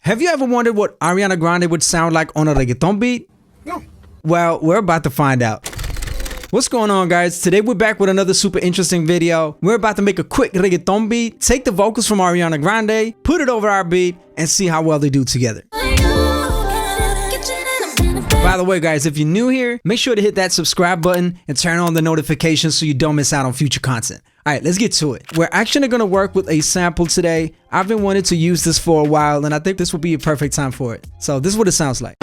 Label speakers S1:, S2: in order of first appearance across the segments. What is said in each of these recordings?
S1: Have you ever wondered what Ariana Grande would sound like on a reggaeton beat?
S2: No.
S1: Well, we're about to find out. What's going on, guys? Today we're back with another super interesting video. We're about to make a quick reggaeton beat, take the vocals from Ariana Grande, put it over our beat, and see how well they do together. By the way, guys, if you're new here, make sure to hit that subscribe button and turn on the notifications so you don't miss out on future content. All right, let's get to it. We're actually going to work with a sample today. I've been wanting to use this for a while, and I think this will be a perfect time for it. So this is what it sounds like.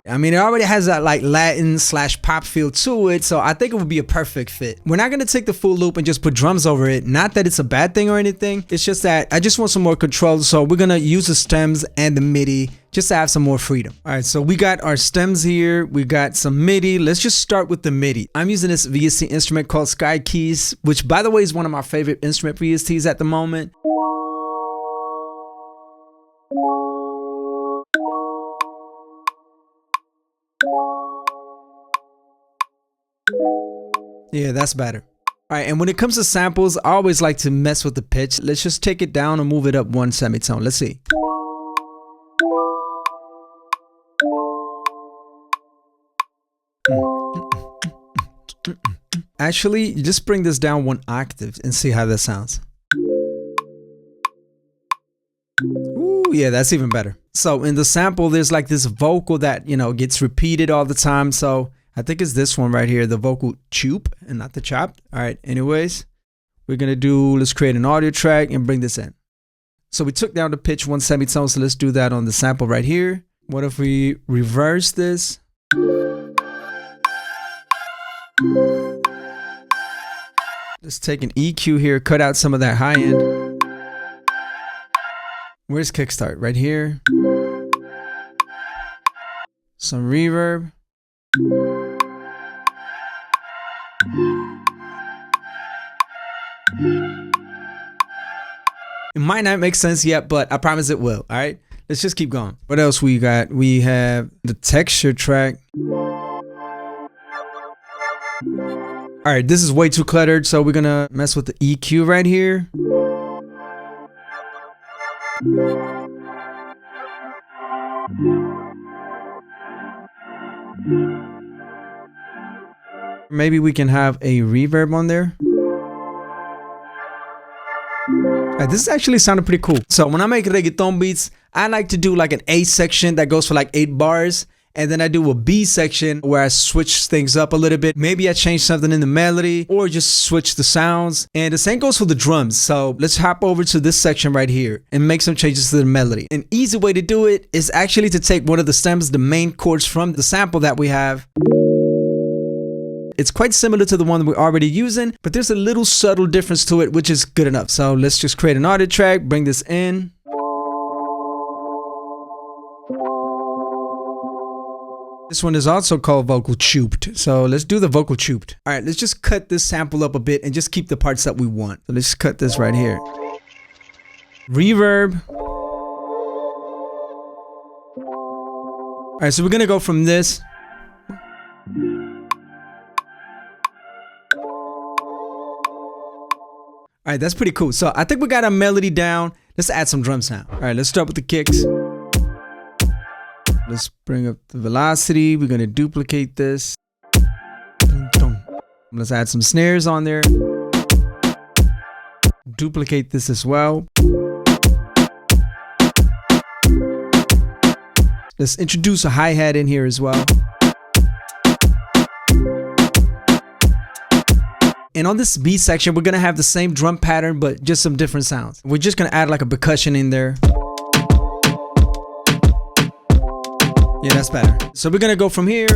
S1: I mean, it already has that like Latin / pop feel to it, so I think it would be a perfect fit. We're not gonna take the full loop and just put drums over it. Not that it's a bad thing or anything. It's just that I just want some more control, so we're gonna use the stems and the MIDI just to have some more freedom. All right, so we got our stems here. We got some MIDI. Let's just start with the MIDI. I'm using this VST instrument called Sky Keys, which by the way is one of my favorite instrument VSTs at the moment. Yeah, that's better. All right, and when it comes to samples, I always like to mess with the pitch. Let's just take it down and move it up one semitone. Let's see. Actually, just bring this down one octave and see how that sounds. Ooh, yeah, that's even better. So in the sample, there's like this vocal that, you know, gets repeated all the time. So I think it's this one right here, the vocal choop and not the chopped. All right, anyways, we're gonna let's create an audio track and bring this in. So we took down the pitch one semitone, so let's do that on the sample right here. What if we reverse this? Let's take an EQ here, cut out some of that high end. Where's kickstart? Right here. Some reverb. It might not make sense yet, but I promise it will. All right, let's just keep going. What else we got? We have the texture track. All right, this is way too cluttered, so we're gonna mess with the EQ right here. Maybe we can have a reverb on there. This is actually sounding pretty cool. So when I make reggaeton beats, I like to do like an A section that goes for like 8 bars. And then I do a B section where I switch things up a little bit. Maybe I change something in the melody or just switch the sounds. And the same goes for the drums. So let's hop over to this section right here and make some changes to the melody. An easy way to do it is actually to take one of the stems, the main chords from the sample that we have. It's quite similar to the one that we're already using, but there's a little subtle difference to it, which is good enough. So let's just create an audio track, bring this in. This one is also called vocal chooped. So let's do the vocal chooped. All right, let's just cut this sample up a bit and just keep the parts that we want. So let's cut this right here. Reverb. All right, so we're gonna go from this. All right, that's pretty cool. So I think we got our melody down. Let's add some drums now. All right, let's start with the kicks. Let's bring up the velocity. We're gonna duplicate this. Let's add some snares on there. Duplicate this as well. Let's introduce a hi-hat in here as well. And on this B section, we're gonna have the same drum pattern, but just some different sounds. We're just gonna add like a percussion in there. Yeah, that's better. So we're gonna go from here.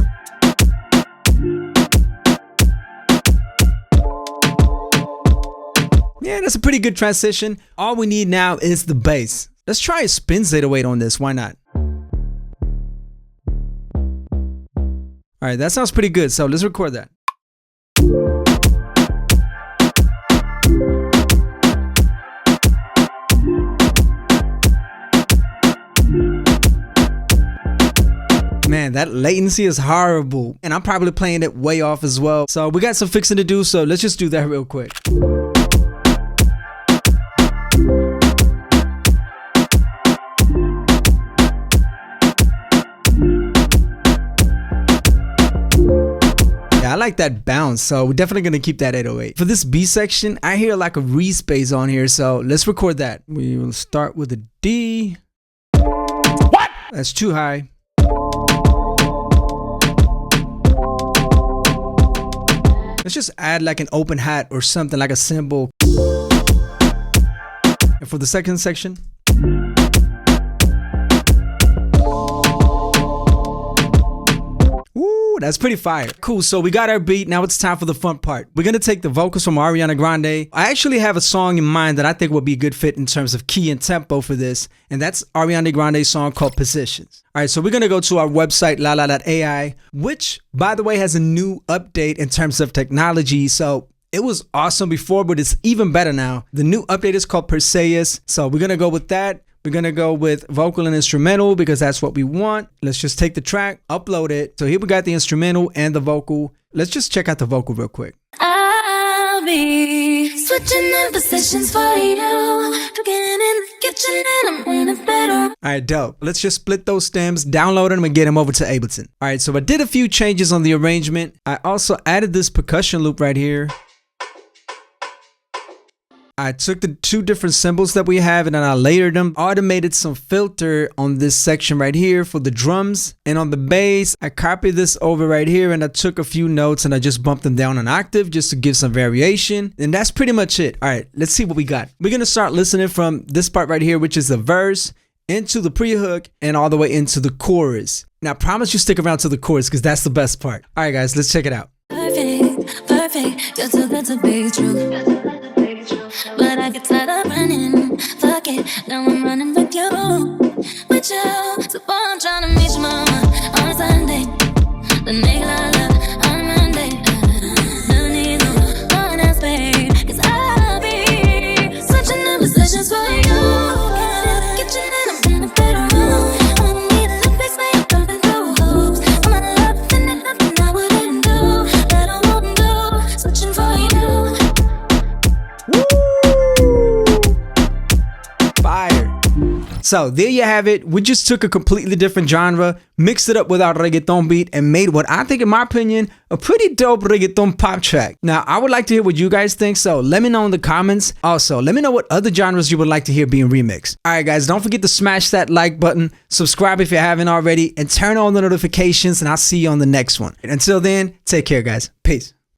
S1: Yeah, that's a pretty good transition. All we need now is the bass. Let's try a spin 808 on this, why not? All right, that sounds pretty good, so let's record that. Man, that latency is horrible. And I'm probably playing it way off as well. So we got some fixing to do, so let's just do that real quick. I like that bounce, so we're definitely gonna keep that 808. For this B section, I hear like a re-space on here, so let's record that. We will start with a D. What? That's too high. Let's just add like an open hat or something, like a cymbal. And for the second section, that's pretty fire. Cool, so we got our beat. Now it's time for the fun part. We're gonna take the vocals from Ariana Grande. I actually have a song in mind that I think would be a good fit in terms of key and tempo for this, and that's Ariana Grande's song called Positions. All right, so we're gonna go to our website, LALAL.AI, which, by the way, has a new update in terms of technology. So it was awesome before, but it's even better now. The new update is called Perseus. So we're gonna go with that. We're gonna go with vocal and instrumental because that's what we want. Let's just take the track, upload it. So here we got the instrumental and the vocal. Let's just check out the vocal real quick.
S2: I'll be switching in positions for you. Getting in the kitchen and I'm in a better.
S1: All right, dope. Let's just split those stems, download them, and get them over to Ableton. All right, so I did a few changes on the arrangement. I also added this percussion loop right here. I took the two different cymbals that we have and then I layered them, automated some filter on this section right here for the drums, and on the bass, I copied this over right here and I took a few notes and I just bumped them down an octave just to give some variation. And that's pretty much it. All right, let's see what we got. We're gonna start listening from this part right here, which is the verse, into the pre-hook, and all the way into the chorus. Now, I promise you stick around to the chorus because that's the best part. All right, guys, let's check it out.
S2: Perfect, perfect, you're too good to be true. But I get tired of running, fuck it, now I'm running with you. So I'm trying to meet your mama on Sunday. The nigga I love on Monday. Don't need no one else, babe, cause I'll be switching the positions for you. Getting in the kitchen and I'm in a better room. I don't need a lip fix, man, I'm thumping through hoops. I'm out of love, and there's nothing I wouldn't do, that I wouldn't do, switching for you.
S1: Fire. So there you have it. We just took a completely different genre, mixed it up with our reggaeton beat, and made what I think, in my opinion, a pretty dope reggaeton pop track. Now, I would like to hear what you guys think, so let me know in the comments. Also, let me know what other genres you would like to hear being remixed. All right, guys, don't forget to smash that like button, subscribe if you haven't already, and turn on the notifications, and I'll see you on the next one. Until then, take care, guys. Peace.